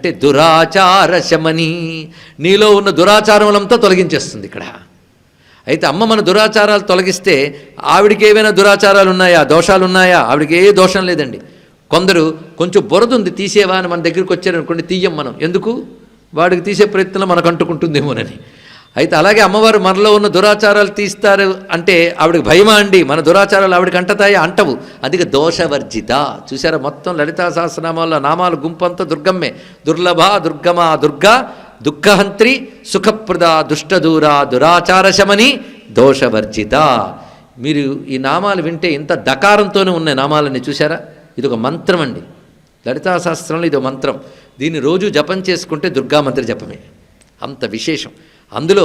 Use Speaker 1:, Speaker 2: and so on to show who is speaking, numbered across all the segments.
Speaker 1: అంటే దురాచార శమని, నీలో ఉన్న దురాచారములంతా తొలగించేస్తుంది ఇక్కడ. అయితే అమ్మ మన దురాచారాలు తొలగిస్తే ఆవిడికి ఏవైనా దురాచారాలు ఉన్నాయా, దోషాలు ఉన్నాయా? ఆవిడికి ఏ దోషం లేదండి. కొందరు కొంచెం బురద ఉంది తీసేవా అని మన దగ్గరికి వచ్చారనుకోండి, తీయం మనం. ఎందుకు? వాడికి తీసే ప్రయత్నం మనకు అంటుకుంటుందేమోనని. అయితే అలాగే అమ్మవారు మనలో ఉన్న దురాచారాలు తీస్తారు అంటే ఆవిడకి భయమా అండి? మన దురాచారాలు ఆవిడకి అంటతాయా? అంటవు. అందుకే దోషవర్జిత. చూసారా, మొత్తం లలితా సహస్రనామాల్లో నామాలు గుంపంతా దుర్గమ్మే. దుర్లభ, దుర్గమా, దుర్గా, దుఃఖహంత్రి, సుఖప్రద, దుష్టదూర, దురాచార శమని, దోషవర్జిత. మీరు ఈ నామాలు వింటే ఇంత దకారంతోనే ఉన్నాయి నామాలని. చూసారా, ఇది ఒక మంత్రం అండి. లలితా సహస్రంలో ఇది ఒక మంత్రం. దీన్ని రోజు జపం చేసుకుంటే దుర్గామంత్రి జపమే. అంత విశేషం. అందులో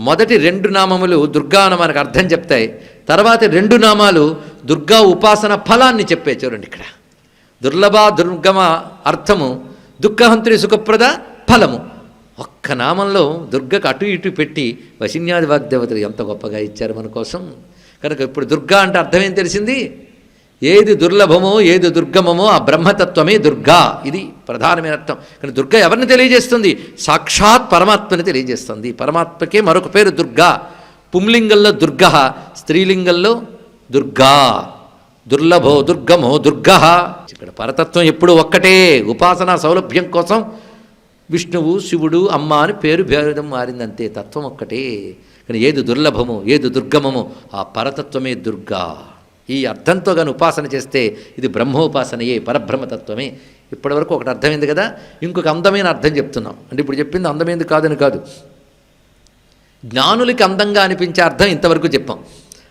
Speaker 1: మొదటి 2 నామములు దుర్గా అని మనకు అర్థం చెప్తాయి. తర్వాత 2 నామాలు దుర్గా ఉపాసన ఫలాన్ని చెప్పే. చూడండి ఇక్కడ దుర్లభ, దుర్గమ అర్థము, దుఃఖహంత్రి, సుఖప్రద ఫలము. ఒక్క నామంలో దుర్గకు అటు ఇటు పెట్టి వశిన్యాది వాగ్దేవతలు ఎంత గొప్పగా ఇచ్చారు మన కోసం. కనుక ఇప్పుడు దుర్గా అంటే అర్థం ఏం తెలిసింది? ఏది దుర్లభమో ఏది దుర్గమమో ఆ బ్రహ్మతత్వమే దుర్గా. ఇది ప్రధానమైన అర్థం. కానీ దుర్గా ఎవరిని తెలియజేస్తుంది? సాక్షాత్ పరమాత్మని తెలియజేస్తుంది. పరమాత్మకే మరొక పేరు దుర్గా. పుంలింగంలో దుర్గ, స్త్రీలింగంలో దుర్గా. దుర్లభో దుర్గమో దుర్గా. ఇక్కడ పరతత్వం ఎప్పుడు ఒక్కటే. ఉపాసనా సౌలభ్యం కోసం విష్ణువు, శివుడు, అమ్మ అని పేరు భేదం మారిందంతే. తత్వం ఒక్కటే. కానీ ఏది దుర్లభమో ఏది దుర్గమమో ఆ పరతత్వమే దుర్గా. ఈ అర్థంతో కానీ ఉపాసన చేస్తే ఇది బ్రహ్మోపాసనయే, పరబ్రహ్మతత్వమే. ఇప్పటివరకు ఒకటి అర్థమైంది కదా. ఇంకొక అందమైన అర్థం చెప్తున్నాం. అంటే ఇప్పుడు చెప్పింది అందమైంది కాదని కాదు, జ్ఞానులకి అందంగా అనిపించే అర్థం ఇంతవరకు చెప్పాం.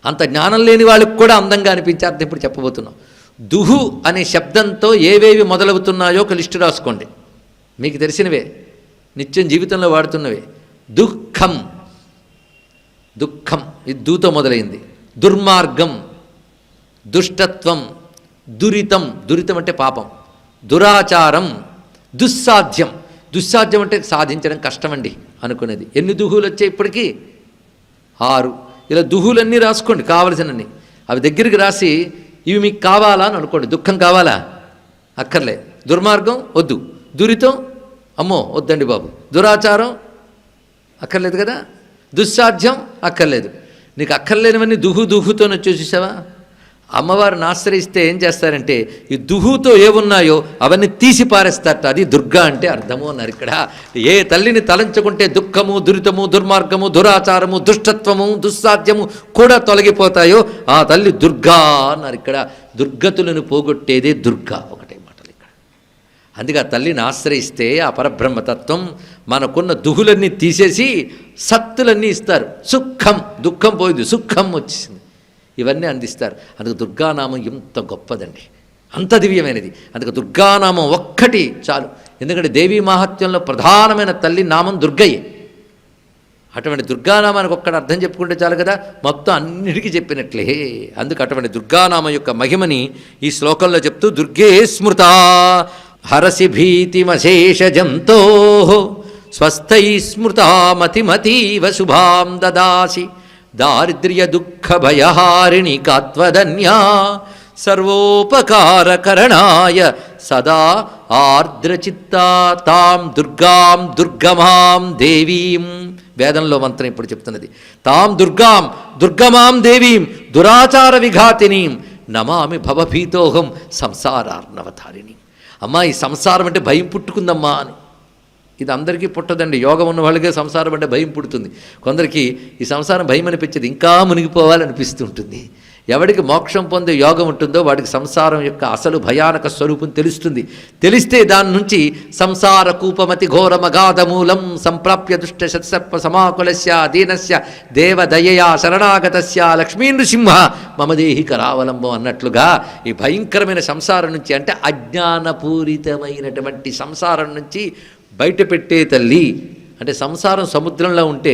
Speaker 1: అంత జ్ఞానం లేని వాళ్ళకి కూడా అందంగా అనిపించే అర్థం ఇప్పుడు చెప్పబోతున్నాం. దుహు అనే శబ్దంతో ఏవేవి మొదలవుతున్నాయో ఒక లిస్టు రాసుకోండి. మీకు తెలిసినవే, నిత్యం జీవితంలో వాడుతున్నవే. దుఃఖం, దుఃఖం ఇది దూతో మొదలైంది. దుర్మార్గం, దుష్టత్వం, దురితం, దురితం అంటే పాపం, దురాచారం, దుస్సాధ్యం. దుస్సాధ్యం అంటే సాధించడం కష్టమండి అనుకునేది. ఎన్ని దుహులు వచ్చాయి ఇప్పటికీ? 6. ఇలా దుహులన్నీ రాసుకోండి, కావలసినన్ని. అవి దగ్గరికి రాసి ఇవి మీకు కావాలా అని అనుకోండి. దుఃఖం కావాలా? అక్కర్లే. దుర్మార్గం వద్దు. దురితం అమ్మో వద్దండి బాబు. దురాచారం అక్కర్లేదు కదా. దుస్సాధ్యం అక్కర్లేదు. నీకు అక్కర్లేనివన్నీ దుహుతోనే చూసావా? అమ్మవారిని ఆశ్రయిస్తే ఏం చేస్తారంటే ఈ దుహుతో ఏమున్నాయో అవన్నీ తీసి పారేస్తారట. అది దుర్గా అంటే అర్థము అన్నారు ఇక్కడ. ఏ తల్లిని తలంచుకుంటే దుఃఖము, దురితము, దుర్మార్గము, దురాచారము, దుష్టత్వము, దుస్సాధ్యము కూడా తొలగిపోతాయో ఆ తల్లి దుర్గా అన్నారు ఇక్కడ. దుర్గతులను పోగొట్టేదే దుర్గా. ఒకటే మాటలు ఇక్కడ. అందుకే ఆ తల్లిని ఆశ్రయిస్తే ఆ పరబ్రహ్మతత్వం మనకున్న దుహులన్నీ తీసేసి సత్తులన్నీ ఇస్తారు. సుఖం, దుఃఖం పోయింది, సుఖం వచ్చేసింది. ఇవన్నీ అందిస్తారు. అందుకు దుర్గానామం ఎంత గొప్పదండి, అంత దివ్యమైనది. అందుకు దుర్గానామం ఒక్కటి చాలు. ఎందుకంటే దేవీ మహాత్మ్యంలో ప్రధానమైన తల్లి నామం దుర్గయ్యే. అటువంటి దుర్గానామానికి ఒక్కటి అర్థం చెప్పుకుంటే చాలు కదా, మొత్తం అన్నిటికీ చెప్పినట్లే. అందుకు అటువంటి దుర్గానామం యొక్క మహిమని ఈ శ్లోకంలో చెప్తూ, దుర్గే స్మృత హరసి భీతిమశేష జంతో స్వస్థై స్మృత మతిమతీవ శుభాం దదాసి దారిద్ర్య దుఃఖ భయహారిణి కాత్వదన్యా సర్వోపకారకరణాయ సదా ఆర్ద్రచిత్తా తాం దుర్గాం దుర్గమాం దేవీం. వేదంలో మంత్రం ఇప్పుడు చెప్తున్నది. తాం దుర్గాం దుర్గమాం దేవీం దురాచార విఘాతినీం నమామి భవభీతోహం సంసారార్ణవతారిణి. అమ్మా, ఈ సంసారం అంటే భయం పుట్టుకుందమ్మా అని. ఇది అందరికీ పుట్టదండి. యోగం ఉన్న వాళ్ళకే సంసారం అంటే భయం పుడుతుంది. కొందరికి ఈ సంసారం భయం అనిపించేది, ఇంకా మునిగిపోవాలనిపిస్తూ ఉంటుంది. ఎవడికి మోక్షం పొందే యోగం ఉంటుందో వాడికి సంసారం యొక్క అసలు భయానక స్వరూపం తెలుస్తుంది. తెలిస్తే దాని నుంచి సంసార కూపమతి ఘోరమగాధమూలం సంప్రాప్య దుష్ట శత్సర్ప సమాకులస్య దీనస్య దేవదయయా శరణాగతస్య లక్ష్మీ నృసింహ మమదేహి కరావలంబం అన్నట్లుగా ఈ భయంకరమైన సంసారం నుంచి, అంటే అజ్ఞానపూరితమైనటువంటి సంసారం నుంచి బయట పెట్టే తల్లి. అంటే సంసారం సముద్రంలో ఉంటే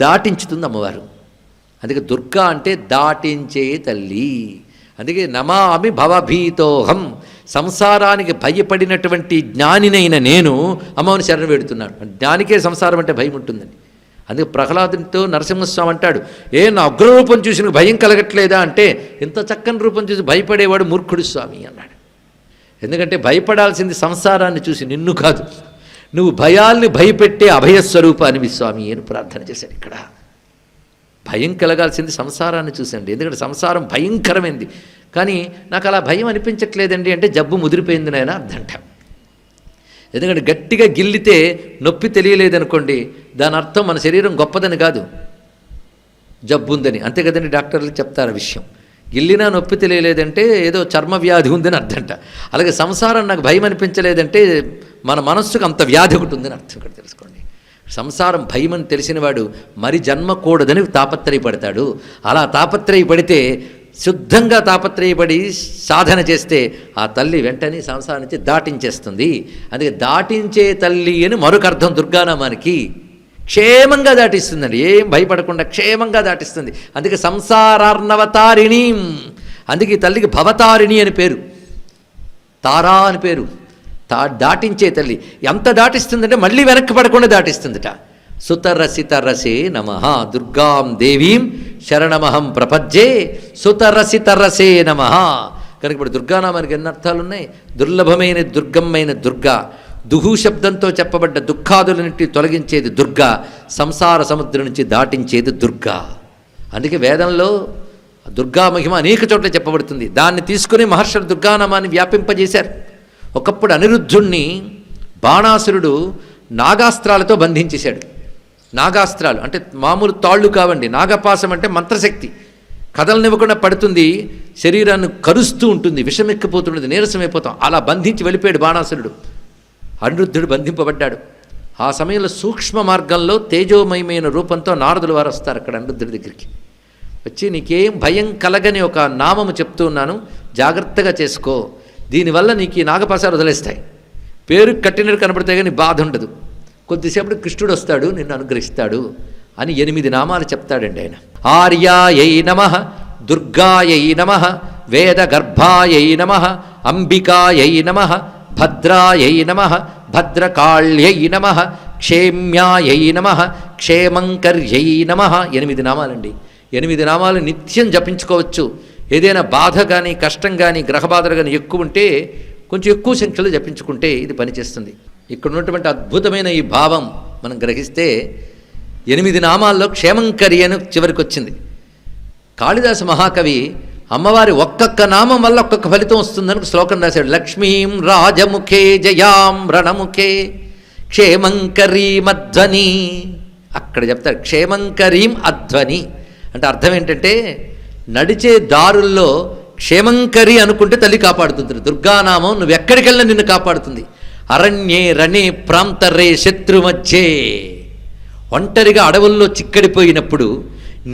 Speaker 1: దాటించుతుంది అమ్మవారు. అందుకే దుర్గా అంటే దాటించే తల్లి. అందుకే నమామి భవభీతోహం, సంసారానికి భయపడినటువంటి జ్ఞానినైన నేను అమ్మవారిని శరణ వేడుతున్నాను. జ్ఞానికే సంసారం అంటే భయం ఉంటుందండి. అందుకే ప్రహ్లాదునితో నరసింహస్వామి అంటాడు, నా ఉగ్రరూపం చూసి భయం కలగట్లేదా అంటే, ఇంత చక్కని రూపం చూసి భయపడేవాడు మూర్ఖుడు స్వామి అన్నాడు. ఎందుకంటే భయపడాల్సింది సంసారాన్ని చూసి, నిన్ను కాదు. నువ్వు భయాల్ని భయపెట్టే అభయస్వరూపానివి స్వామి అని ప్రార్థన చేశాడు. ఇక్కడ భయం కలగాల్సింది సంసారాన్ని చూసండి, ఎందుకంటే సంసారం భయంకరమైంది. కానీ నాకు అలా భయం అనిపించట్లేదండి అంటే జబ్బు ముదిరిపోయింది నాయన అర్థంట. ఎందుకంటే గట్టిగా గిల్లితే నొప్పి తెలియలేదనుకోండి, దాని అర్థం మన శరీరం గొప్పదని కాదు, జబ్బు ఉందని. అంతే కదండి, డాక్టర్లు చెప్తారు ఆ విషయం. గిల్లినా నొప్పి తెలియలేదంటే ఏదో చర్మ వ్యాధి ఉందని అర్థంట. అలాగే సంసారం నాకు భయం అనిపించలేదంటే మన మనస్సుకు అంత వ్యాధి ఒకటి ఉందని అర్థం. ఇక్కడ తెలుసుకోండి, సంసారం భయమని తెలిసినవాడు మరి జన్మ కూడదని తాపత్రయపడతాడు. అలా తాపత్రయపడితే, శుద్ధంగా తాపత్రయపడి సాధన చేస్తే ఆ తల్లి వెంటనే సంసారం నుంచి దాటించేస్తుంది. అందుకే దాటించే తల్లి అని మరొక అర్థం దుర్గానామానికి. క్షేమంగా దాటిస్తుందండి, ఏం భయపడకుండా క్షేమంగా దాటిస్తుంది. అందుకే సంసారార్ణవతారిణి, అందుకే ఈ తల్లికి భవతారిణి అని పేరు, తారా అని పేరు. దాటించే తల్లి. ఎంత దాటిస్తుందంటే మళ్ళీ వెనక్కి పడకుండా దాటిస్తుందిట. సుతరసితరసే నమః దుర్గాం దేవీం శరణమహం ప్రపజ్జే సుతరసితరసే నమః. కనుక ఇప్పుడు దుర్గానామానికి ఎన్ని అర్థాలు ఉన్నాయి? దుర్లభమైన దుర్గమైన దుర్గా, దుహు శబ్దంతో చెప్పబడ్డ దుఃఖాదులన్నింటి తొలగించేది దుర్గా, సంసార సముద్రం నుంచి దాటించేది దుర్గా. అందుకే వేదంలో దుర్గా మహిమ అనేక చోట్ల చెప్పబడుతుంది. దాన్ని తీసుకుని మహర్షులు దుర్గానామాన్ని వ్యాపింపజేశారు. ఒకప్పుడు అనిరుద్ధుణ్ణి బాణాసురుడు నాగాస్త్రాలతో బంధించేశాడు. నాగాస్త్రాలు అంటే మామూలు తాళ్ళు కావండి, నాగపాసం అంటే మంత్రశక్తి. కదలనివ్వకుండా పడుతుంది, శరీరాన్ని కరుస్తూ ఉంటుంది, విషమెక్కిపోతున్నది, నీరసమైపోతాం. అలా బంధించి వెళ్ళిపోయాడు బాణాసురుడు. అనిరుద్ధుడు బంధింపబడ్డాడు. ఆ సమయంలో సూక్ష్మ మార్గంలో తేజోమయమైన రూపంతో నారదులు వారు వస్తారు అక్కడ అనిరుద్ధుడి దగ్గరికి. వచ్చి నీకేం భయం కలగని ఒక నామము చెప్తూ ఉన్నాను, జాగ్రత్తగా చేసుకో, దీనివల్ల నీకు ఈ నాగపాసాలు వదిలేస్తాయి. పేరు కట్టినట్టు కనబడితే కానీ బాధ ఉండదు. కొద్దిసేపటి కృష్ణుడు వస్తాడు, నిన్ను అనుగ్రహిస్తాడు అని 8 నామాలు చెప్తాడండి ఆయన. ఆర్యాయై నమః, దుర్గాయై నమః, వేదగర్భాయై నమః, అంబికాయై నమః, భద్రాయై నమః, భద్రకాళ్యై నమః, క్షేమ్యాయై నమః, క్షేమంకర్యై నమః. 8 నామాలండి. 8 నామాలు నిత్యం జపించుకోవచ్చు. ఏదైనా బాధ కానీ కష్టం కానీ గ్రహబాధలు కానీ ఎక్కువ ఉంటే కొంచెం ఎక్కువ సంఖ్యలో జపించుకుంటే ఇది పనిచేస్తుంది. ఇక్కడ ఉన్నటువంటి అద్భుతమైన ఈ భావం మనం గ్రహిస్తే 8 నామాల్లో క్షేమంకరి అని చివరికి వచ్చింది. కాళిదాసు మహాకవి అమ్మవారి ఒక్కొక్క నామం వల్ల ఒక్కొక్క ఫలితం వస్తుందని శ్లోకం రాశాడు. లక్ష్మీం రాజముఖే జయాం రణముఖే క్షేమంకరీం అధ్వని. అక్కడ చెప్తారు క్షేమంకరీం అధ్వని అంటే అర్థం ఏంటంటే నడిచే దారుల్లో క్షేమంకరి అనుకుంటే తల్లి కాపాడుతుంది. దుర్గానామం నువ్వు ఎక్కడికెళ్ళినా నిన్ను కాపాడుతుంది. అరణ్యే రణే ప్రాంతరే శత్రు మధ్యే, ఒంటరిగా అడవుల్లో చిక్కడిపోయినప్పుడు,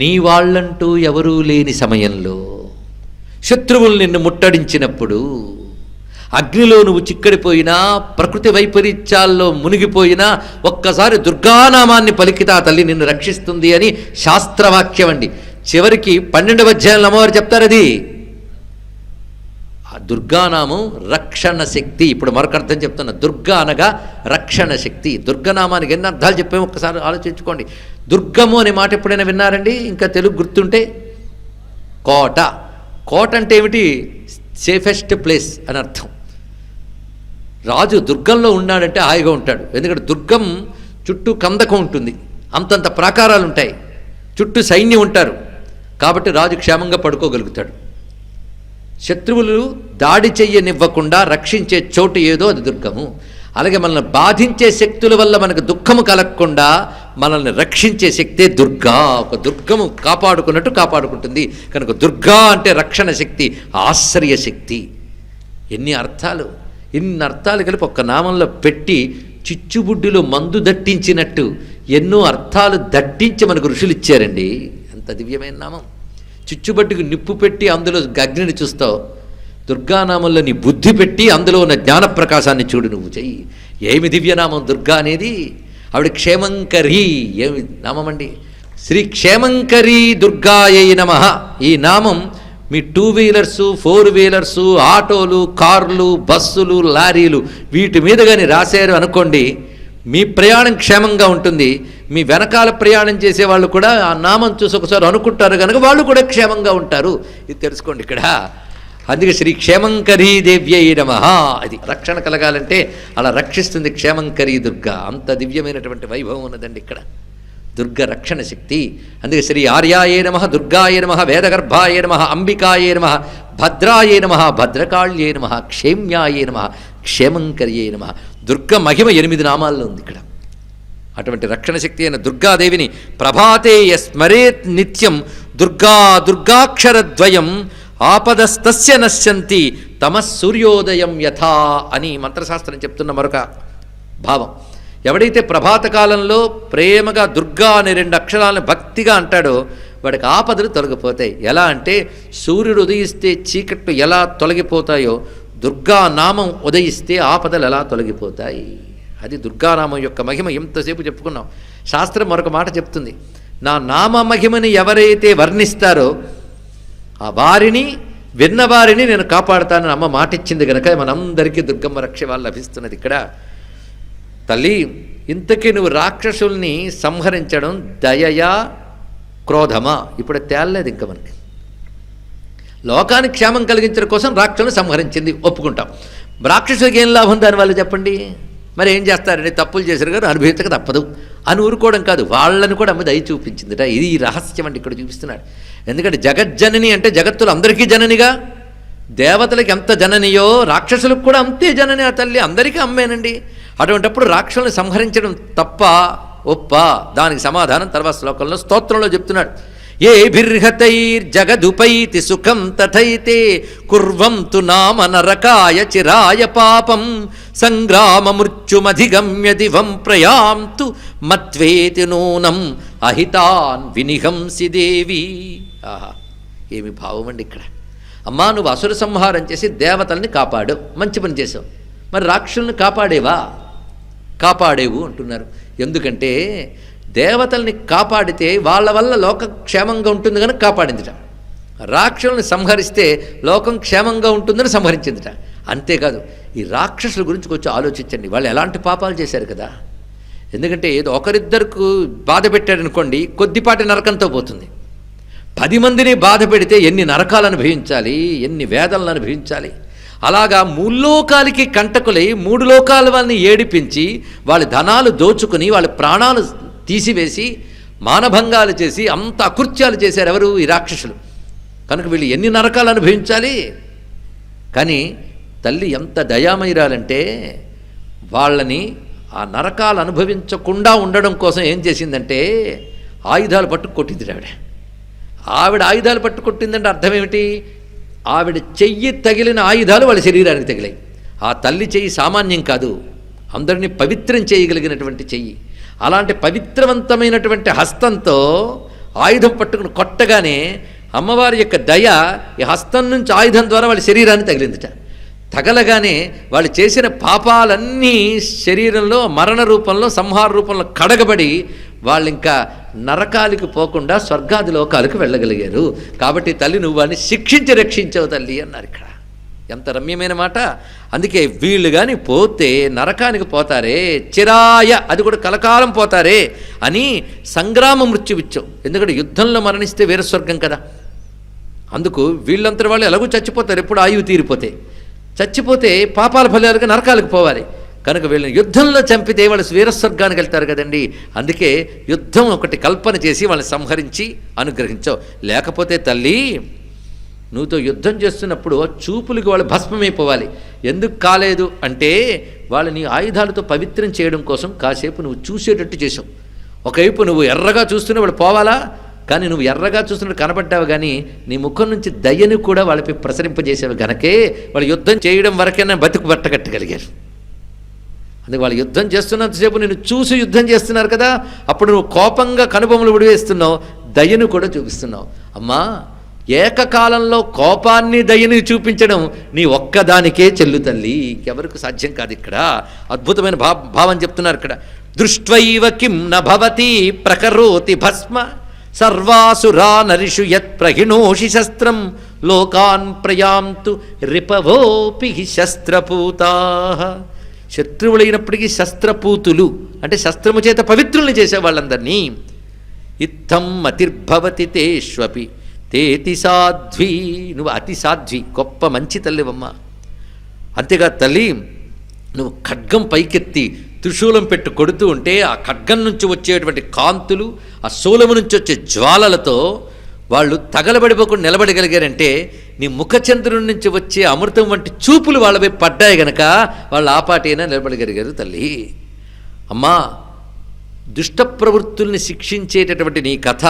Speaker 1: నీ వాళ్ళంటూ ఎవరూ లేని సమయంలో, శత్రువులు నిన్ను ముట్టడించినప్పుడు, అగ్నిలో నువ్వు చిక్కడిపోయినా, ప్రకృతి వైపరీత్యాల్లో మునిగిపోయినా ఒక్కసారి దుర్గానామాన్ని పలికితే ఆ తల్లి నిన్ను రక్షిస్తుంది అని శాస్త్రవాక్యం అండి. చివరికి 12వ అధ్యాయంలో అమ్మవారు చెప్తారు అది. ఆ దుర్గానామం రక్షణ శక్తి. ఇప్పుడు మరొక అర్థం చెప్తున్నా, దుర్గా అనగా రక్షణ శక్తి. దుర్గనామానికి ఎన్ని అర్థాలు చెప్పాము ఒక్కసారి ఆలోచించుకోండి. దుర్గము అనే మాట ఎప్పుడైనా విన్నారండి? ఇంకా తెలుగు గుర్తుంటే కోట. కోట అంటే ఏమిటి? సేఫెస్ట్ ప్లేస్ అని అర్థం. రాజు దుర్గంలో ఉన్నాడంటే హాయిగా ఉంటాడు. ఎందుకంటే దుర్గం చుట్టూ కందకం ఉంటుంది, అంతంత ప్రాకారాలు ఉంటాయి, చుట్టూ సైన్యం ఉంటారు. కాబట్టి రాజు క్షేమంగా పడుకోగలుగుతాడు. శత్రువులు దాడి చెయ్యనివ్వకుండా రక్షించే చోటు ఏదో అది దుర్గము. అలాగే మనల్ని బాధించే శక్తుల వల్ల మనకు దుఃఖము కలగకుండా మనల్ని రక్షించే శక్తే దుర్గా. ఒక దుర్గము కాపాడుకున్నట్టు కాపాడుకుంటుంది. కనుక దుర్గా అంటే రక్షణ శక్తి, ఆశ్రయ శక్తి. ఎన్ని అర్థాలు! ఇన్ని అర్థాలు కలిపి ఒక్క నామంలో పెట్టి చిచ్చుబుడ్డిలో మందు దట్టించినట్టు ఎన్నో అర్థాలు దట్టించి మనకు ఋషులు ఇచ్చారండి. ఎంత దివ్యమైన నామం! చిచ్చుబడ్డికి నిప్పు పెట్టి అందులో అగ్నిని చూస్తావు, దుర్గానామంలో నీ బుద్ధి పెట్టి అందులో ఉన్న జ్ఞానప్రకాశాన్ని చూడు నువ్వు. చెయ్యి. ఏమి దివ్యనామం దుర్గా అనేది! ఆవిడ క్షేమంకరి. ఏమి నామం అండి! శ్రీ క్షేమంకరి దుర్గాయై నమః. ఈ నామం మీ 2 వీలర్సు 4 వీలర్సు ఆటోలు కార్లు బస్సులు లారీలు వీటి మీద కానీ రాశారు అనుకోండి, మీ ప్రయాణం క్షేమంగా ఉంటుంది. మీ వెనకాల ప్రయాణం చేసే వాళ్ళు కూడా ఆ నామం చూసి ఒకసారి అనుకుంటారు కనుక వాళ్ళు కూడా క్షేమంగా ఉంటారు. ఇది తెలుసుకోండి ఇక్కడ. అందుకే శ్రీ క్షేమంకరీ దేవ్యై నమః. అది రక్షణ కలగాలంటే అలా రక్షిస్తుంది క్షేమంకరీ దుర్గా. అంత దివ్యమైనటువంటి వైభవం ఉన్నదండి ఇక్కడ దుర్గ రక్షణ శక్తి. అందుకే శ్రీ ఆర్యాయే నమః, దుర్గాయే నమః, వేదగర్భాయే నమః, అంబికాయే నమః, భద్రాయే నమః, భద్రకాళ్యే నమః, క్షేమ్యాయే నమః, క్షేమంకర్యే నమః. దుర్గ మహిమ 8 నామాల్లో ఉంది ఇక్కడ. అటువంటి రక్షణ శక్తి అయిన దుర్గాదేవిని ప్రభాతే స్మరేత్ నిత్యం దుర్గా దుర్గాక్షరద్వయం ఆపదస్తస్య నశ్యంతి తమస్సూర్యోదయం యథా అని మంత్రశాస్త్రం చెప్తున్న మరొక భావం. ఎవడైతే ప్రభాత కాలంలో ప్రేమగా దుర్గా అనే 2 అక్షరాలను భక్తిగా అంటాడో వాడికి ఆపదలు తొలగిపోతాయి. ఎలా అంటే సూర్యుడు ఉదయిస్తే చీకట్లు ఎలా తొలగిపోతాయో దుర్గా నామం ఉదయిస్తే ఆపదలు ఎలా తొలగిపోతాయి. అది దుర్గానామం యొక్క మహిమ. ఎంతసేపు చెప్పుకున్నాం. శాస్త్రం మరొక మాట చెప్తుంది, నా నామ మహిమని ఎవరైతే వర్ణిస్తారో ఆ వారిని విన్నవారిని నేను కాపాడుతానని అమ్మ మాటిచ్చింది కనుక మనందరికీ దుర్గమ్మ రక్ష వాళ్ళు లభిస్తున్నది ఇక్కడ. తల్లి, ఇంతకీ నువ్వు రాక్షసుల్ని సంహరించడం దయయా క్రోధమా ఇప్పుడు తేలలేదు. ఇంకా మనకి లోకానికి క్షేమం కలిగించడం కోసం రాక్షసులను సంహరించింది, ఒప్పుకుంటాం. రాక్షసులకి ఏం లాభం దానివల్ల చెప్పండి? మరి ఏం చేస్తారండి? తప్పులు చేశారు కానీ అనుభవించక తప్పదు అని ఊరుకోవడం కాదు, వాళ్ళని కూడా అమ్మ దయ చూపించిందిట. ఇది ఈ రహస్యం అంటే ఇక్కడ చూపిస్తున్నాడు. ఎందుకంటే జగజ్జనని అంటే జగత్తులు అందరికీ జననిగా, దేవతలకి ఎంత జననియో రాక్షసులకు కూడా అంతే జనని ఆ తల్లి, అందరికీ అమ్మేనండి. అటువంటిప్పుడు రాక్షసులను సంహరించడం తప్ప ఒప్ప? దానికి సమాధానం తర్వాత శ్లోకంలో స్తోత్రంలో చెప్తున్నాడు. ఏ బిర్హతైర్జగదుపైతి సుఖం తథైతే కుర్వంతు నామ నరకాయ చిరాయ పాపం సంగ్రామ మృత్యుమధిగమ్య దివం ప్రయాంతు మత్వేతి నూనం అహితాన్ వినిహంసి దేవి. ఆహా, ఏమి భావం అండి ఇక్కడ. అమ్మా, నువ్వు అసుర సంహారం చేసి దేవతల్ని కాపాడు, మంచి పని చేసావు. మరి రాక్షసుల్ని కాపాడేవా? కాపాడేవు అంటున్నారు. ఎందుకంటే దేవతల్ని కాపాడితే వాళ్ళ వల్ల లోకం క్షేమంగా ఉంటుంది కనుక కాపాడిందిట. రాక్షసుల్ని సంహరిస్తే లోకం క్షేమంగా ఉంటుందని సంహరించిందిట. అంతేకాదు, ఈ రాక్షసుల గురించి కొంచెం ఆలోచించండి. వాళ్ళు ఎలాంటి పాపాలు చేశారు కదా. ఎందుకంటే ఏదో ఒకరిద్దరికి బాధ పెట్టారనుకోండి, కొద్దిపాటి నరకంతో పోతుంది. 10 మందిని బాధ పెడితే ఎన్ని నరకాలు అనుభవించాలి, ఎన్ని వేదనలు అనుభవించాలి. అలాగా 3 లోకాలకి కంటకులై 3 లోకాల వాళ్ళని ఏడిపించి వాళ్ళ ధనాలు దోచుకుని వాళ్ళ ప్రాణాలు తీసివేసి మానభంగాలు చేసి అంత అకృత్యాలు చేశారు ఎవరు? ఈ రాక్షసులు. కనుక వీళ్ళు ఎన్ని నరకాలు అనుభవించాలి. కానీ తల్లి ఎంత దయామయురాలంటే వాళ్ళని ఆ నరకాలు అనుభవించకుండా ఉండడం కోసం ఏం చేసిందంటే ఆయుధాలు పట్టు కొట్టింది. ఆవిడ ఆయుధాలు పట్టు కొట్టిందంటే అర్థం ఏమిటి? ఆవిడ చెయ్యి తగిలిన ఆయుధాలు వాళ్ళ శరీరానికి తగిలాయి. ఆ తల్లి చెయ్యి సామాన్యం కాదు, అందరినీ పవిత్రం చేయగలిగినటువంటి చెయ్యి. అలాంటి పవిత్రవంతమైనటువంటి హస్తంతో ఆయుధం పట్టుకుని కొట్టగానే అమ్మవారి యొక్క దయ ఈ హస్తం నుంచి ఆయుధం ద్వారా వాళ్ళ శరీరాన్ని తగిలిందిట. తగలగానే వాళ్ళు చేసిన పాపాలన్నీ శరీరంలో మరణ రూపంలో సంహార రూపంలో కడగబడి వాళ్ళు ఇంకా నరకాలకు పోకుండా స్వర్గాది లోకాలకు వెళ్ళగలిగారు. కాబట్టి తల్లి నువ్వు వాడిని శిక్షించి రక్షించవు తల్లి అన్నారు ఇక్కడ. ఎంత రమ్యమైన మాట. అందుకే వీళ్ళు కానీ పోతే నరకానికి పోతారే, చిరాయ అది కూడా కలకాలం పోతారే అని సంగ్రామ మృత్యువిచ్చావు. ఎందుకంటే యుద్ధంలో మరణిస్తే వీరస్వర్గం కదా. అందుకు వీళ్ళంతా వాళ్ళు ఎలాగూ చచ్చిపోతారు, ఎప్పుడు ఆయువు తీరిపోతే. చచ్చిపోతే పాపాల ఫలాలుగా నరకాలకు పోవాలి. కనుక వీళ్ళని యుద్ధంలో చంపితే వాళ్ళు వీరస్వర్గానికి వెళ్తారు కదండి. అందుకే యుద్ధం ఒకటి కల్పన చేసి వాళ్ళని సంహరించి అనుగ్రహించావు. లేకపోతే తల్లి నువ్వుతో యుద్ధం చేస్తున్నప్పుడు చూపులకి వాళ్ళు భస్మమైపోవాలి. ఎందుకు కాలేదు అంటే వాళ్ళని ఆయుధాలతో పవిత్రం చేయడం కోసం కాసేపు నువ్వు చూసేటట్టు చేసావు. ఒకవైపు నువ్వు ఎర్రగా చూస్తూనే వాళ్ళు పోవాలా, కానీ నువ్వు ఎర్రగా చూస్తున్నట్టు కనబడ్డావు, కానీ నీ ముఖం నుంచి దయ్యని కూడా వాళ్ళపై ప్రసరింపజేసేవి గనకే వాళ్ళు యుద్ధం చేయడం వరకైనా బతుకు బట్టగట్టగలిగారు. అందుకే వాళ్ళు యుద్ధం చేస్తున్నంతసేపు నేను చూసి యుద్ధం చేస్తున్నారు కదా, అప్పుడు నువ్వు కోపంగా కనుబొమ్మలు విడివేస్తున్నావు, దయ్యను కూడా చూపిస్తున్నావు. అమ్మా, ఏకకాలంలో కోపాన్ని దయ్యని చూపించడం నీ ఒక్కదానికే చెల్లు తల్లి, ఎవరికి సాధ్యం కాదు. ఇక్కడ అద్భుతమైన భావం చెప్తున్నారు ఇక్కడ. దృష్ట్వైవ కిం నభవతి ప్రకరోతి భస్మ సర్వాసురా నరిషు యత్ ప్రహిణోషి శస్త్రం లోకాన్ ప్రయాంతు రిపవోపి శస్త్రపూతా. శత్రువులైనప్పటికీ శస్త్రపూతులు అంటే శస్త్రము చేత పవిత్రుల్ని చేసే వాళ్ళందరినీ. ఇత్థం మతిర్భవతి తేష్వపి తేతి సాధ్వి, నువ్వు అతి సాధ్వి, గొప్ప మంచి తల్లివమ్మ. అంతేగా తల్లి, నువ్వు ఖడ్గం పైకెత్తి త్రిశూలం పెట్టి కొడుతూ ఉంటే ఆ ఖడ్గం నుంచి వచ్చేటువంటి కాంతులు, ఆ శూలము నుంచి వచ్చే జ్వాలలతో వాళ్ళు తగలబడిపోకుండా నిలబడగలిగారంటే నీ ముఖచంద్రుడి నుంచి వచ్చే అమృతం వంటి చూపులు వాళ్ళపై పడ్డాయి గనక వాళ్ళు ఆపాటైనా నిలబడగలిగారు తల్లి. అమ్మా, దుష్ట ప్రవృత్తుల్ని శిక్షించేటటువంటి నీ కథ,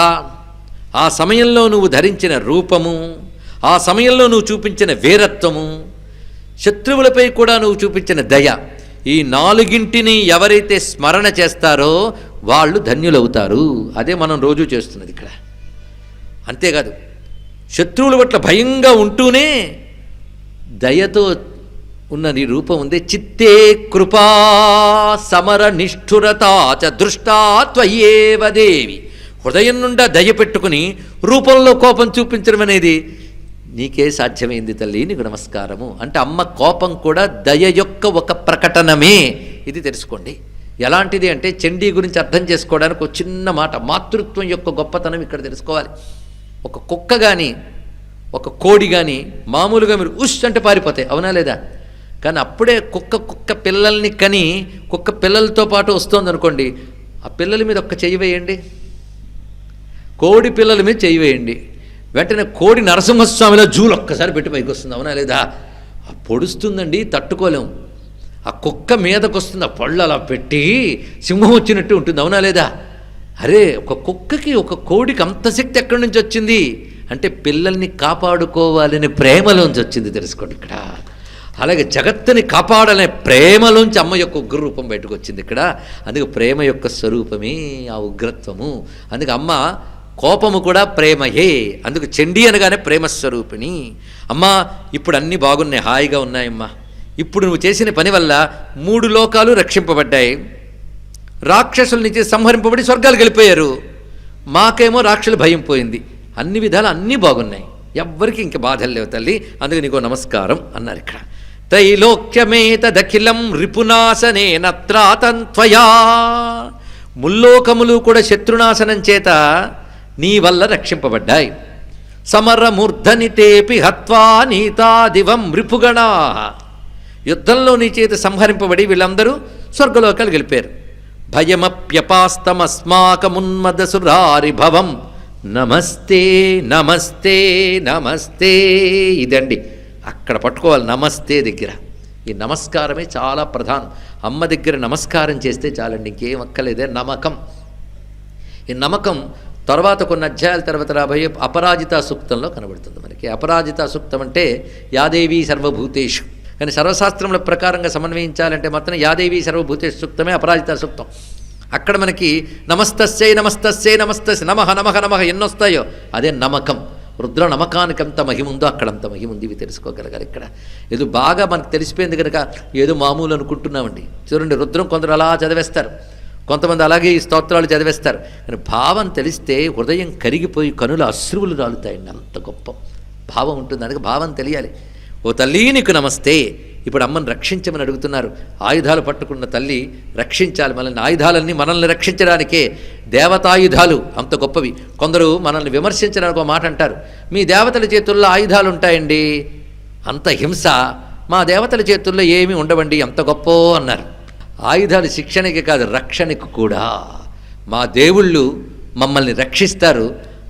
Speaker 1: ఆ సమయంలో నువ్వు ధరించిన రూపము, ఆ సమయంలో నువ్వు చూపించిన వీరత్వము, శత్రువులపై కూడా నువ్వు చూపించిన దయ, ఈ నాలుగింటిని ఎవరైతే స్మరణ చేస్తారో వాళ్ళు ధన్యులవుతారు. అదే మనం రోజు చేస్తున్నది ఇక్కడ. అంతేకాదు, శత్రువుల పట్ల భయంగా ఉంటూనే దయతో ఉన్న నీ రూపం ఉంది. చిత్తే కృపా సమర నిష్ఠురతా చ దృష్టా త్వయేవ దేవి. హృదయం నుండా దయ పెట్టుకుని రూపంలో కోపం చూపించడం అనేది నీకే సాధ్యమైంది తల్లి, నీకు నమస్కారము. అంటే అమ్మ కోపం కూడా దయ యొక్క ఒక ప్రకటనమే. ఇది తెలుసుకోండి. ఎలాంటిది అంటే చండీ గురించి అర్థం చేసుకోవడానికి ఒక చిన్న మాట, మాతృత్వం యొక్క గొప్పతనం ఇక్కడ తెలుసుకోవాలి. ఒక కుక్క కానీ ఒక కోడి కానీ మామూలుగా మీరు ఉష్ అంటే పారిపోతాయి, అవునా లేదా? కానీ అప్పుడే కుక్క పిల్లల్ని కని కుక్క పిల్లలతో పాటు వస్తుంది అనుకోండి, ఆ పిల్లల మీద ఒక్క చెయ్యి వేయండి, కోడి పిల్లల మీద చెయ్యి వేయండి, వెంటనే కోడి నరసింహస్వామిలో జూలు ఒక్కసారి పెట్టి పైకి వస్తుంది, అవునా లేదా? పొడుస్తుందండి, తట్టుకోలేము. ఆ కుక్క మీదకు వస్తుంది, ఆ పళ్ళు అలా పెట్టి సింహం వచ్చినట్టు ఉంటుంది, అవునా లేదా? అరే, ఒక కుక్కకి ఒక కోడికి అంత శక్తి ఎక్కడి నుంచి వచ్చింది అంటే పిల్లల్ని కాపాడుకోవాలనే ప్రేమలోంచి వచ్చింది, తెలుసుకోండి ఇక్కడ. అలాగే జగత్తుని కాపాడాలనే ప్రేమలోంచి అమ్మ యొక్క ఉగ్ర రూపం బయటకు వచ్చింది ఇక్కడ. అందుకే ప్రేమ యొక్క స్వరూపమే ఆ ఉగ్రత్వము. అందుకే అమ్మ కోపము కూడా ప్రేమయే. అందుకు చండీ అనగానే ప్రేమస్వరూపిణి. అమ్మా, ఇప్పుడు అన్నీ బాగున్నాయి, హాయిగా ఉన్నాయమ్మా. ఇప్పుడు నువ్వు చేసిన పని వల్ల 3 లోకాలు రక్షింపబడ్డాయి. రాక్షసుల నుంచి సంహరింపబడి స్వర్గాలు గెలిపోయారు. మాకేమో రాక్షసుల భయం పోయింది. అన్ని విధాలు అన్నీ బాగున్నాయి, ఎవ్వరికి ఇంక బాధలు లేవు తల్లి, అందుకు నీకో నమస్కారం అన్నారు ఇక్కడ. త్రైలోక్యమేతదఖిలం రిపునాశనేన త్రాతంత్వయా. ముల్లోకములు కూడా శత్రునాశనం చేత నీ వల్ల రక్షింపబడ్డాయి. సమరమూర్ధనితేపి హత్వా నీతాదివం రిపుగణా. యుద్ధంలో నీ చేత సంహరింపబడి వీళ్ళందరూ స్వర్గలోకాలు గెలిపారు. భయమప్యపాస్తమస్మాకమున్మదసురారిభవం నమస్తే నమస్తే నమస్తే. ఇదండి అక్కడ పట్టుకోవాలి, నమస్తే దగ్గర. ఈ నమస్కారమే చాలా ప్రధానం. అమ్మ దగ్గర నమస్కారం చేస్తే చాలండి, ఇంకేం అక్కలేదే. నమ్మకం. ఈ నమ్మకం తర్వాత కొన్ని అధ్యాయాల తర్వాత రాబోయే అపరాజితా సూక్తంలో కనబడుతుంది మనకి. అపరాజితా సూక్తం అంటే యాదేవీ సర్వభూతేషు, కానీ సర్వశాస్త్రముల ప్రకారంగా సమన్వయించాలంటే మాత్రం యాదేవీ సర్వభూతేషు సూక్తమే అపరాజితా సూక్తం. అక్కడ మనకి నమస్తస్యై నమస్తస్యై నమస్తస్య నమః నమః నమః ఎన్నొస్తాయో అదే నమ్మకం. రుద్ర నమ్మకానికి అంత మహిముందో అక్కడంత మహిముంది. ఇవి తెలుసుకోగలగాలి ఇక్కడ. ఏదో బాగా మనకు తెలిసిపోయింది కనుక ఏదో మామూలు అనుకుంటున్నామండి. చూడండి, రుద్రం కొందరు అలా చదివేస్తారు, కొంతమంది అలాగే ఈ స్తోత్రాలు చదివేస్తారు. కానీ భావం తెలిస్తే హృదయం కరిగిపోయి కనుల అశ్రువులు రాలుతాయండి. అంత గొప్ప భావం ఉంటుంది. అందుకే భావం తెలియాలి. ఓ తల్లి నీకు నమస్తే. ఇప్పుడు అమ్మని రక్షించమని అడుగుతున్నారు. ఆయుధాలు పట్టుకున్న తల్లి రక్షించాలి మనల్ని. ఆయుధాలన్నీ మనల్ని రక్షించడానికే. దేవతాయుధాలు అంత గొప్పవి. కొందరు మనల్ని విమర్శించడానికి ఒక మాట అంటారు, మీ దేవతల చేతుల్లో ఆయుధాలు ఉంటాయండి, అంత హింస, మా దేవతల చేతుల్లో ఏమీ ఉండవండి, అంత గొప్ప అన్నారు. ఆయుధాలు శిక్షణకి కాదు, రక్షణకు కూడా. మా దేవుళ్ళు మమ్మల్ని రక్షిస్తారు,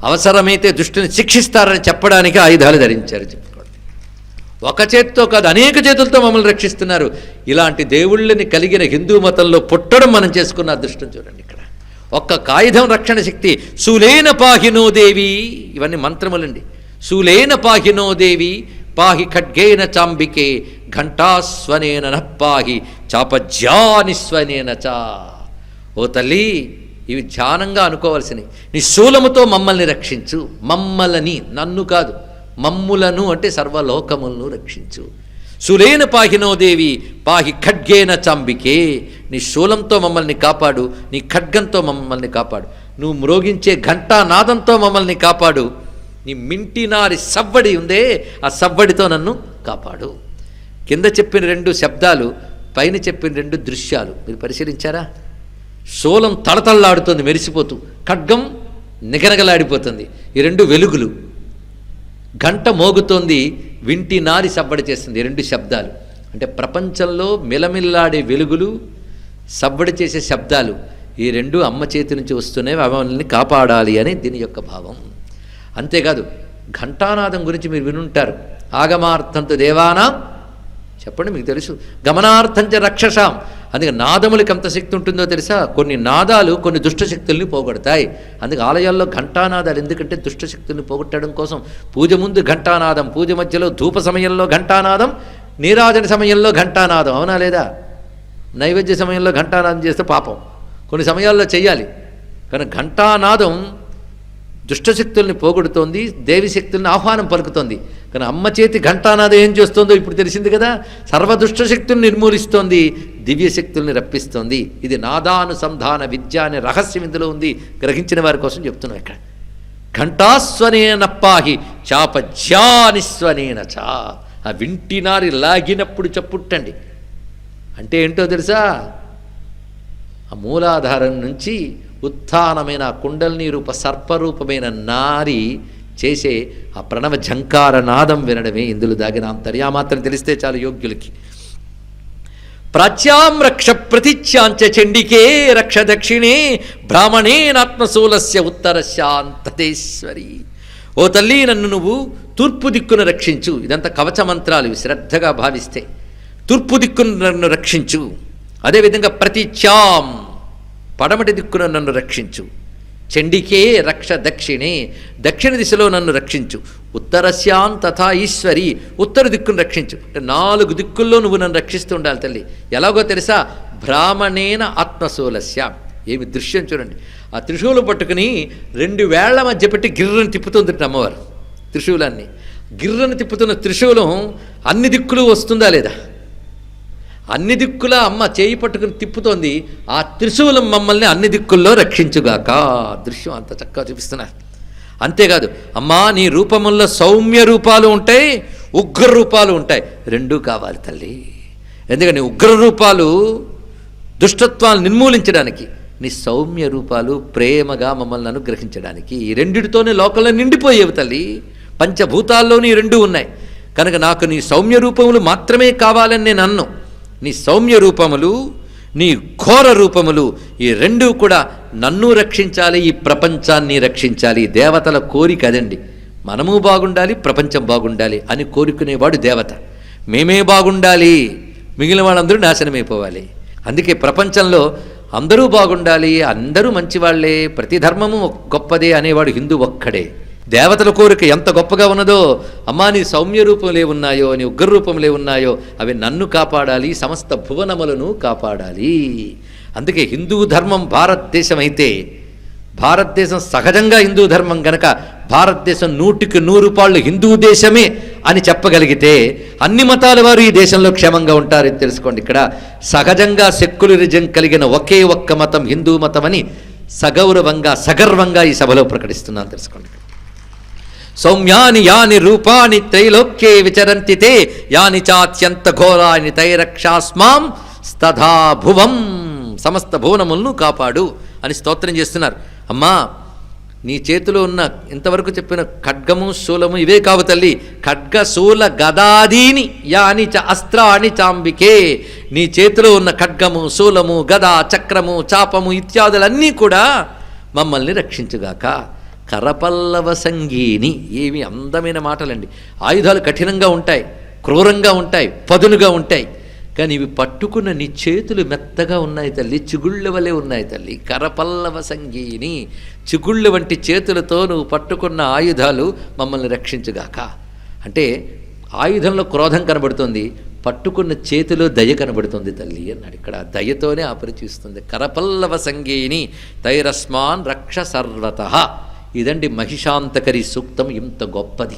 Speaker 1: అవసరమైతే దుష్టుని శిక్షిస్తారని చెప్పడానికి ఆయుధాలు ధరించారు. చెప్పుకోండి, ఒక చేతితో కాదు అనేక చేతులతో మమ్మల్ని రక్షిస్తున్నారు. ఇలాంటి దేవుళ్ళని కలిగిన హిందూ మతంలో పుట్టడం మనం చేసుకున్న అదృష్టం చూడండి ఇక్కడ. ఒక్క ఆయుధం రక్షణ శక్తి. శూలేన పాహినో దేవి, ఇవన్నీ మంత్రములండి. శూలేన పాహినో దేవి పాహి ఖడ్గేన చాంబికే ఘంటాస్వనేన నఃపాహి చాపజ్యానిస్వనేన చా. ఓ తల్లి, ఇవి ధ్యానంగా అనుకోవాల్సినవి. నీ శూలముతో మమ్మల్ని రక్షించు. మమ్మల్ని, నన్ను కాదు, మమ్ములను అంటే సర్వలోకములను రక్షించు. శూలేన పాహినో దేవి పాహి ఖడ్గేన చాంబికే. నీ శూలంతో మమ్మల్ని కాపాడు, నీ ఖడ్గంతో మమ్మల్ని కాపాడు, నువ్వు మ్రోగించే ఘంటానాదంతో మమ్మల్ని కాపాడు, నీ మింటినారి సవ్వడి ఉందే ఆ సవ్వడితో నన్ను కాపాడు. కింద చెప్పిన 2 శబ్దాలు, పైన చెప్పిన 2 దృశ్యాలు మీరు పరిశీలించారా? శూలం తళతళలాడుతుంది మెరిసిపోతూ, ఖడ్గం నిగనగలాడిపోతుంది. ఈ 2 వెలుగులు. గంట మోగుతోంది, వింటి నారి సవ్వడి చేస్తుంది. 2 శబ్దాలు అంటే ప్రపంచంలో మిలమిల్లాడే వెలుగులు, సవ్వడి చేసే శబ్దాలు, ఈ 2 అమ్మ చేతి నుంచి వస్తున్నాయి. అవన్నీ కాపాడాలి అని దీని యొక్క భావం. అంతేకాదు ఘంటానాదం గురించి మీరు వినుంటారు. ఆగమార్థంతో దేవానాం, చెప్పండి మీకు తెలుసు, గమనార్థంచ రక్షసాం. అందుకే నాదములకి ఎంత శక్తి ఉంటుందో తెలుసా? కొన్ని నాదాలు కొన్ని దుష్టశక్తుల్ని పోగొడతాయి. అందుకే ఆలయాల్లో ఘంటానాదాలు ఎందుకంటే దుష్టశక్తుల్ని పోగొట్టడం కోసం. పూజ ముందు ఘంటానాదం, పూజ మధ్యలో ధూప సమయంలో ఘంటానాదం, నీరాజన సమయంలో ఘంటానాదం, అవునా లేదా? నైవేద్య సమయంలో ఘంటానాదం చేస్తే పాపం, కొన్ని సమయాల్లో చెయ్యాలి. కానీ ఘంటానాదం దుష్టశక్తుల్ని పోగొడుతోంది, దేవి శక్తుల్ని ఆహ్వానం పలుకుతోంది. కానీ అమ్మ చేతి ఘంటానాదం ఏం చేస్తుందో ఇప్పుడు తెలిసింది కదా. సర్వదుష్టశక్తుల్ని నిర్మూలిస్తోంది, దివ్యశక్తుల్ని రప్పిస్తోంది. ఇది నాదానుసంధాన విద్య అనే రహస్యం ఇందులో ఉంది. గ్రహించిన వారి కోసం చెప్తున్నాం. ఇక్కడ ఘంటాస్వనేన పాహి చాపజ్యానిస్వనేన చా. ఆ వింటినారి లాగినప్పుడు చప్పుట్టండి అంటే ఏంటో తెలుసా? ఆ మూలాధారం నుంచి ఉత్థానమైన కుండలిని రూప సర్పరూపమైన నారి చేసే ఆ ప్రణవ ఝంకార నాదం వినడమే ఇందులో దాగిన అంతర్యామాత్రం తెలిస్తే చాలు యోగ్యులకి. ప్రాచ్యాం రక్ష ప్రతిచ్యాంచ చండికే రక్ష దక్షిణే బ్రాహ్మణేనాత్మశూలస్య ఉత్తరశాంతతేశ్వరి. ఓ తల్లి, నన్ను నువ్వు తూర్పు దిక్కున రక్షించు. ఇదంతా కవచ మంత్రాలు ఇవి శ్రద్ధగా భావిస్తే. తూర్పు దిక్కును నన్ను రక్షించు. అదేవిధంగా ప్రతిచ్యాం, పడమటి దిక్కున నన్ను రక్షించు. చండికే రక్ష దక్షిణే, దక్షిణ దిశలో నన్ను రక్షించు. ఉత్తరస్యాం తథా ఈశ్వరి, ఉత్తర దిక్కును రక్షించు. అంటే 4 దిక్కుల్లో నువ్వు నన్ను రక్షిస్తూ ఉండాలి తల్లి. ఎలాగో తెలుసా? బ్రాహ్మణేన ఆత్మశూలస్య. ఏమి దృశ్యం చూడండి. ఆ త్రిశూలం పట్టుకుని 2 వేళ్ల మధ్య పెట్టి గిర్రని తిప్పుతుంది అమ్మవారు. త్రిశూలాన్ని గిర్రని తిప్పుతున్న త్రిశూలం అన్ని దిక్కులు వస్తుందా లేదా? అన్ని దిక్కులా అమ్మ చేయి పట్టుకుని తిప్పుతోంది. ఆ త్రిశూలం మమ్మల్ని అన్ని దిక్కుల్లో రక్షించుగాక. దృశ్యం అంత చక్కగా చూపిస్తున్నారు. అంతేకాదు, అమ్మా నీ రూపముల్లో సౌమ్య రూపాలు ఉంటాయి, ఉగ్ర రూపాలు ఉంటాయి. 2 కావాలి తల్లి. ఎందుకని ఉగ్ర రూపాలు దుష్టత్వాన్ని నిర్మూలించడానికి, నీ సౌమ్య రూపాలు ప్రేమగా మమ్మల్ని అనుగ్రహించడానికి. ఈ 2తోనే లోకంలో నిండిపోయేవి తల్లి. పంచభూతాల్లోని 2 ఉన్నాయి. కనుక నాకు నీ సౌమ్య రూపములు మాత్రమే కావాలని నేను అన్ను. నీ సౌమ్య రూపములు, నీ ఘోర రూపములు, ఈ 2 కూడా నన్ను రక్షించాలి, ఈ ప్రపంచాన్ని రక్షించాలి. దేవతల కోరిక అదండి. మనము బాగుండాలి, ప్రపంచం బాగుండాలి అని కోరుకునేవాడు దేవత. మేమే బాగుండాలి, మిగిలిన వాళ్ళందరూ నాశనమైపోవాలి. అందుకే ప్రపంచంలో అందరూ బాగుండాలి, అందరూ మంచివాళ్లే, ప్రతి ధర్మము గొప్పదే అనేవాడు హిందూ ఒక్కడే. దేవతల కోరిక ఎంత గొప్పగా ఉన్నదో, అమ్మా నీ సౌమ్య రూపంలే ఉన్నాయో, నీ ఉగ్ర రూపంలే ఉన్నాయో, అవి నన్ను కాపాడాలి, సమస్త భువనములను కాపాడాలి. అందుకే హిందూ ధర్మం భారతదేశం అయితే, భారతదేశం సహజంగా హిందూ ధర్మం గనక భారతదేశం 100కి 100 పాళ్ళు హిందూ దేశమే అని చెప్పగలిగితే అన్ని మతాల వారు ఈ దేశంలో క్షేమంగా ఉంటారని తెలుసుకోండి. ఇక్కడ సహజంగా సెక్యులరిజం కలిగిన ఒకే ఒక్క మతం హిందూ మతం అని సగౌరవంగా సగర్వంగా ఈ సభలో ప్రకటిస్తున్నాను తెలుసుకోండి. సౌమ్యాని యాని రూపాని త్రైలోక్యే విచరంతి తే యాని చాత్యంత ఘోరాని తైరక్షాస్మాం స్తథా భువం. సమస్త భువనములను కాపాడు అని స్తోత్రం చేస్తున్నారు. అమ్మా నీ చేతిలో ఉన్న ఇంతవరకు చెప్పిన ఖడ్గము శూలము ఇవే కావు తల్లి. ఖడ్గ శూల గదాదీని యాని చ అస్త్రాణి చాంబికే. నీ చేతిలో ఉన్న ఖడ్గము శూలము గద చక్రము చాపము ఇత్యాదులన్నీ కూడా మమ్మల్ని రక్షించుగాక. కరపల్లవ సంగీని. ఏమి అందమైన మాటలండి. ఆయుధాలు కఠినంగా ఉంటాయి, క్రూరంగా ఉంటాయి, పదునుగా ఉంటాయి. కానీ ఇవి పట్టుకున్న నీ చేతులు మెత్తగా ఉన్నాయి తల్లి, చిగుళ్ళ వలె ఉన్నాయి తల్లి. కరపల్లవ సంగీని, చిగుళ్ళ వంటి చేతులతో నువ్వు పట్టుకున్న ఆయుధాలు మమ్మల్ని రక్షించుగాక. అంటే ఆయుధంలో క్రోధం కనబడుతుంది, పట్టుకున్న చేతిలో దయ కనబడుతుంది తల్లి అన్నాడు. ఇక్కడ దయతోనే ఆపరిచిస్తుంది. కరపల్లవ సంగీని తైరస్మాన్ రక్ష సర్వతః. ఇదండి మహిషాంతకరి సూక్తం. ఇంత గొప్పది.